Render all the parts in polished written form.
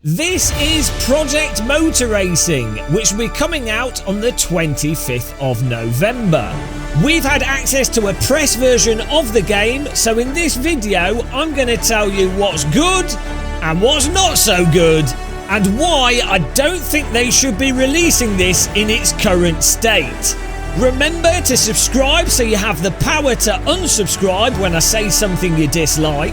This is Project Motor Racing, which will be coming out on the 25th of November. We've had access to a press version of the game, so in this video I'm going to tell you what's good and what's not so good, and why I don't think they should be releasing this in its current state. Remember to subscribe so you have the power to unsubscribe when I say something you dislike.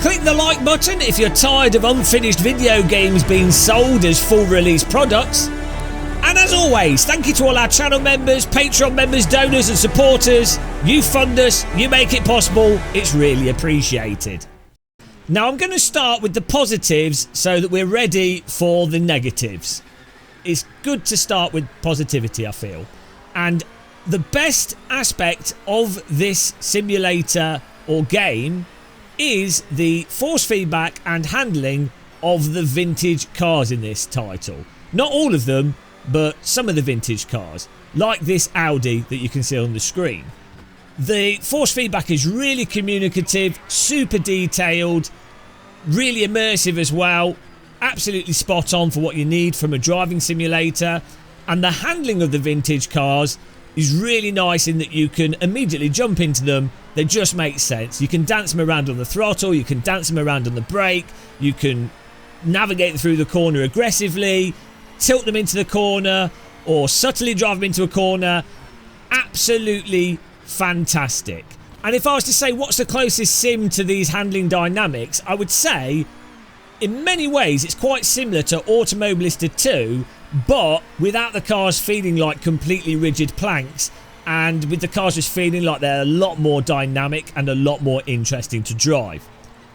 Click the like button if you're tired of unfinished video games being sold as full release products. And as always, thank you to all our channel members, Patreon members, donors and supporters. You fund us, you make it possible, it's really appreciated. Now I'm going to start with the positives so that we're ready for the negatives. It's good to start with positivity, I feel. And the best aspect of this simulator or game is the force feedback and handling of the vintage cars in this title. Not all of them, but some of the vintage cars, like this Audi that you can see on the screen. The force feedback is really communicative, super detailed, really immersive as well, absolutely spot on for what you need from a driving simulator. And the handling of the vintage cars is really nice in that you can immediately jump into them. They just make sense. You can dance them around on the throttle, you can dance them around on the brake, you can navigate through the corner aggressively, tilt them into the corner, or subtly drive them into a corner. Absolutely fantastic. And if I was to say what's the closest sim to these handling dynamics, I would say in many ways it's quite similar to Automobilista 2, but without the cars feeling like completely rigid planks, and with the cars just feeling like they're a lot more dynamic and a lot more interesting to drive.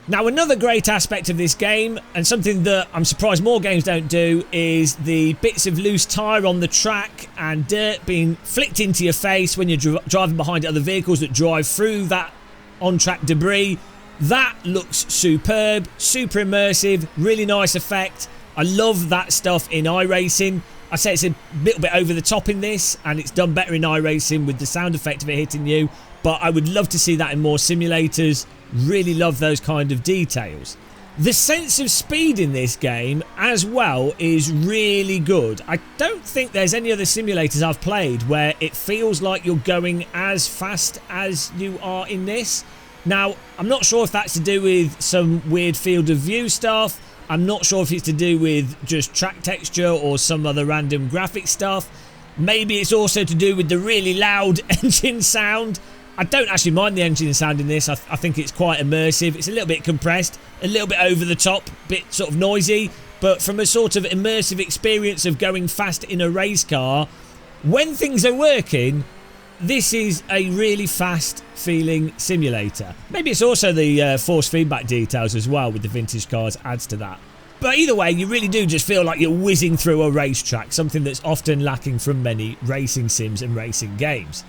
Now, another great aspect of this game, and something that I'm surprised more games don't do, is the bits of loose tyre on the track and dirt being flicked into your face when you're driving behind other vehicles that drive through that on-track debris. That looks superb, super immersive, really nice effect. I love that stuff in iRacing. I say it's a little bit over the top in this, and it's done better in iRacing with the sound effect of it hitting you, but I would love to see that in more simulators. Really love those kind of details. The sense of speed in this game as well is really good. I don't think there's any other simulators I've played where it feels like you're going as fast as you are in this. Now, I'm not sure if that's to do with some weird field of view stuff. I'm not sure if it's to do with just track texture or some other random graphic stuff. Maybe it's also to do with the really loud engine sound. I don't actually mind the engine sound in this. I think it's quite immersive. It's a little bit compressed, a little bit over the top, a bit sort of noisy. But from a sort of immersive experience of going fast in a race car, when things are working, this is a really fast feeling simulator. Maybe it's also the force feedback details as well with the vintage cars adds to that. But either way, you really do just feel like you're whizzing through a racetrack, something that's often lacking from many racing sims and racing games.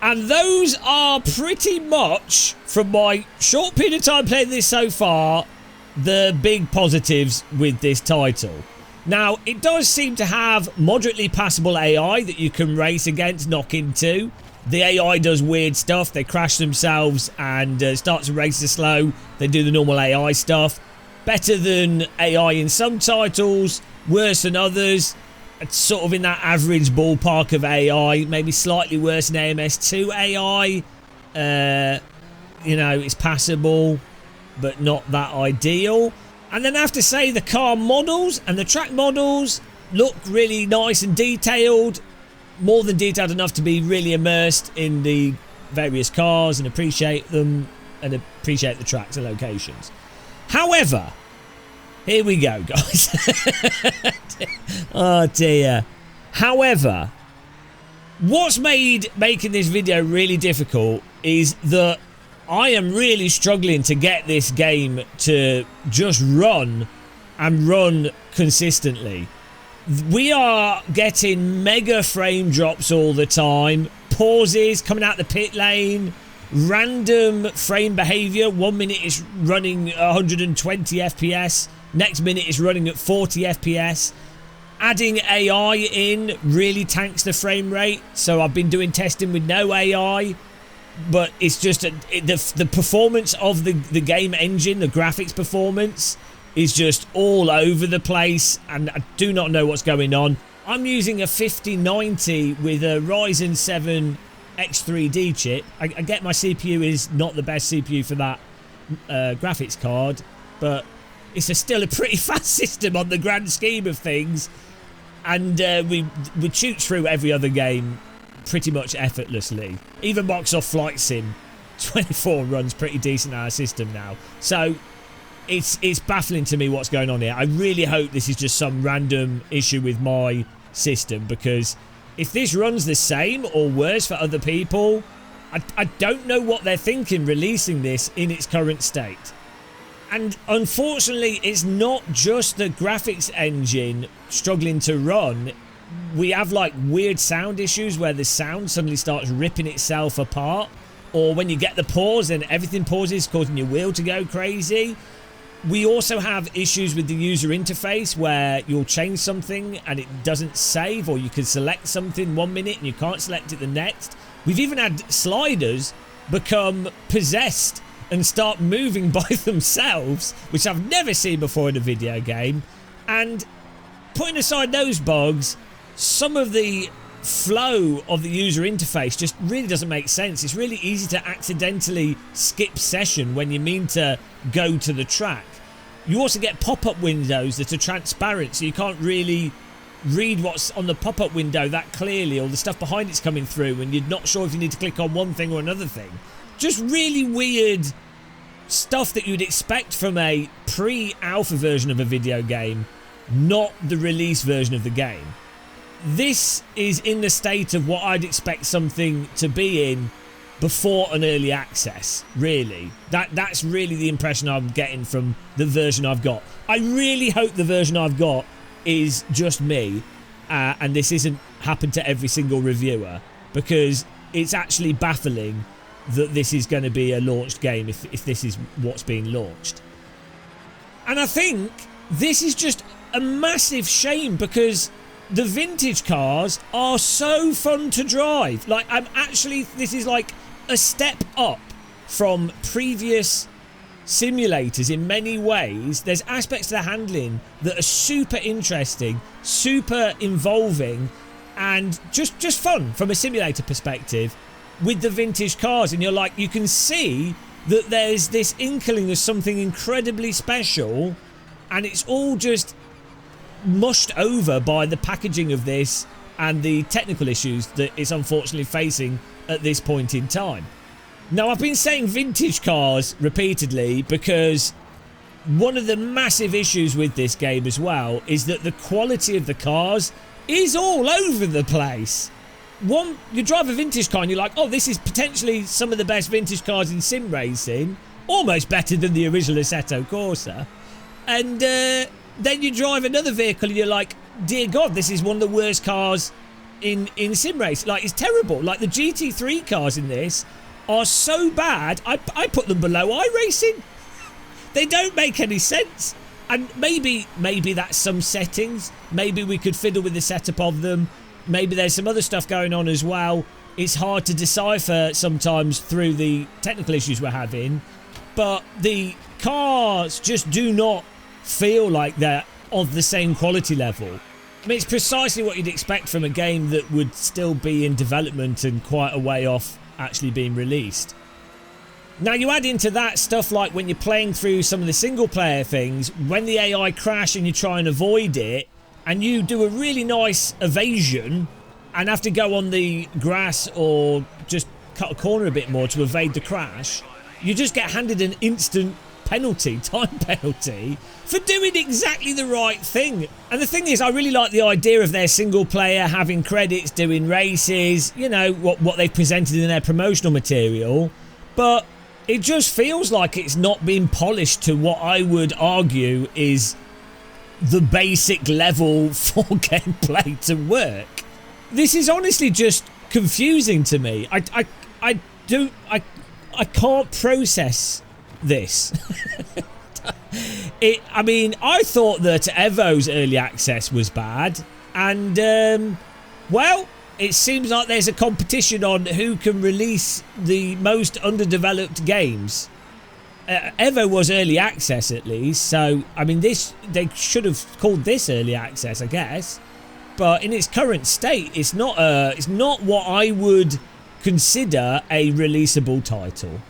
And those are pretty much, from my short period of time playing this so far, the big positives with this title. Now, it does seem to have moderately passable AI that you can race against, knock into. The AI does weird stuff. They crash themselves and starts to race slow. They do the normal AI stuff. Better than AI in some titles, worse than others. It's sort of in that average ballpark of AI, maybe slightly worse than AMS2 AI. You know, it's passable, but not that ideal. And then I have to say the car models and the track models look really nice and detailed. More than detailed enough to be really immersed in the various cars and appreciate them and appreciate the tracks and locations. However, here we go, guys. Oh dear. However, what's making this video really difficult is that I am really struggling to get this game to just run and run consistently. We are getting mega frame drops all the time, pauses coming out the pit lane, random frame behavior. 1 minute it's running 120 FPS, next minute it's running at 40 FPS. Adding AI in really tanks the frame rate, so I've been doing testing with no AI. But it's just the performance of the game engine, the graphics performance, is just all over the place and I do not know what's going on. I'm using a 5090 with a Ryzen 7 X3D chip. I get my CPU is not the best CPU for that graphics card, but it's still a pretty fast system on the grand scheme of things, and we shoot through every other game pretty much effortlessly. Even Microsoft Flight Sim 24 runs pretty decent on our system now, so it's baffling to me what's going on here. I really hope this is just some random issue with my system, because if this runs the same or worse for other people, I don't know what they're thinking releasing this in its current state. And unfortunately, it's not just the graphics engine struggling to run. We have like weird sound issues where the sound suddenly starts ripping itself apart, or when you get the pause and everything pauses, causing your wheel to go crazy. We also have issues with the user interface where you'll change something and it doesn't save, or you can select something 1 minute and you can't select it the next. We've even had sliders become possessed and start moving by themselves, which I've never seen before in a video game. And putting aside those bugs, some of the flow of the user interface just really doesn't make sense. It's really easy to accidentally skip session when you mean to go to the track. You also get pop-up windows that are transparent, so you can't really read what's on the pop-up window that clearly, or the stuff behind it's coming through, and you're not sure if you need to click on one thing or another thing. Just really weird stuff that you'd expect from a pre-alpha version of a video game, not the release version of the game. This is in the state of what I'd expect something to be in before an early access, really. That's really the impression I'm getting from the version I've got. I really hope the version I've got is just me, and this isn't happened to every single reviewer, because it's actually baffling that this is going to be a launched game if this is what's being launched. And I think this is just a massive shame, because the vintage cars are so fun to drive. Like, this is like a step up from previous simulators in many ways. There's aspects to the handling that are super interesting, super involving, and just fun from a simulator perspective with the vintage cars. And you're like, you can see that there's this inkling of something incredibly special, and it's all just mushed over by the packaging of this and the technical issues that it's unfortunately facing at this point in time. Now, I've been saying vintage cars repeatedly because one of the massive issues with this game as well is that the quality of the cars is all over the place. You drive a vintage car and you're like, oh, this is potentially some of the best vintage cars in sim racing, almost better than the original Assetto Corsa. And then you drive another vehicle and you're like, dear God, this is one of the worst cars in sim race. Like, it's terrible. Like, the GT3 cars in this are so bad, I put them below iRacing. They don't make any sense. And maybe that's some settings. Maybe we could fiddle with the setup of them. Maybe there's some other stuff going on as well. It's hard to decipher sometimes through the technical issues we're having. But the cars just do not feel like they're of the same quality level. I mean, it's precisely what you'd expect from a game that would still be in development and quite a way off actually being released. Now, you add into that stuff like when you're playing through some of the single player things, when the AI crash and you try and avoid it, and you do a really nice evasion and have to go on the grass or just cut a corner a bit more to evade the crash, you just get handed an instant penalty, time penalty, for doing exactly the right thing. And the thing is, I really like the idea of their single player having credits, doing races, you know, what they've presented in their promotional material, but it just feels like it's not been polished to what I would argue is the basic level for gameplay to work. This is honestly just confusing to me. I can't process this. I mean, I thought that Evo's early access was bad, and well, it seems like there's a competition on who can release the most underdeveloped games. Evo was early access at least, so I mean they should have called this early access, I guess. But in its current state, it's not what I would consider a releasable title.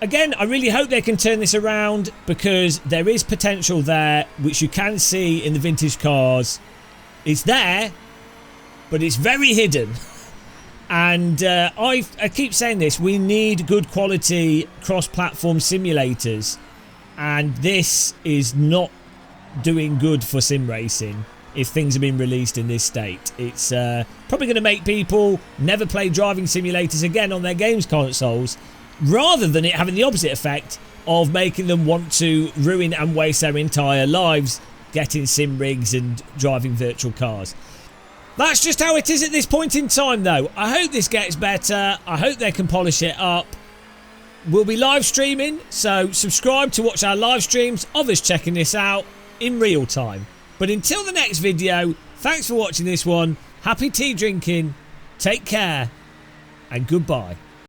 Again, I really hope they can turn this around, because there is potential there, which you can see in the vintage cars. It's there, but it's very hidden. And I keep saying this, we need good quality cross-platform simulators, and this is not doing good for sim racing if things have been released in this state. It's probably going to make people never play driving simulators again on their games consoles, rather than it having the opposite effect of making them want to ruin and waste their entire lives getting sim rigs and driving virtual cars. That's just how it is at this point in time, though. I hope this gets better. I hope they can polish it up. We'll be live streaming, so subscribe to watch our live streams of us checking this out in real time. But until the next video, thanks for watching this one. Happy tea drinking, take care, and goodbye.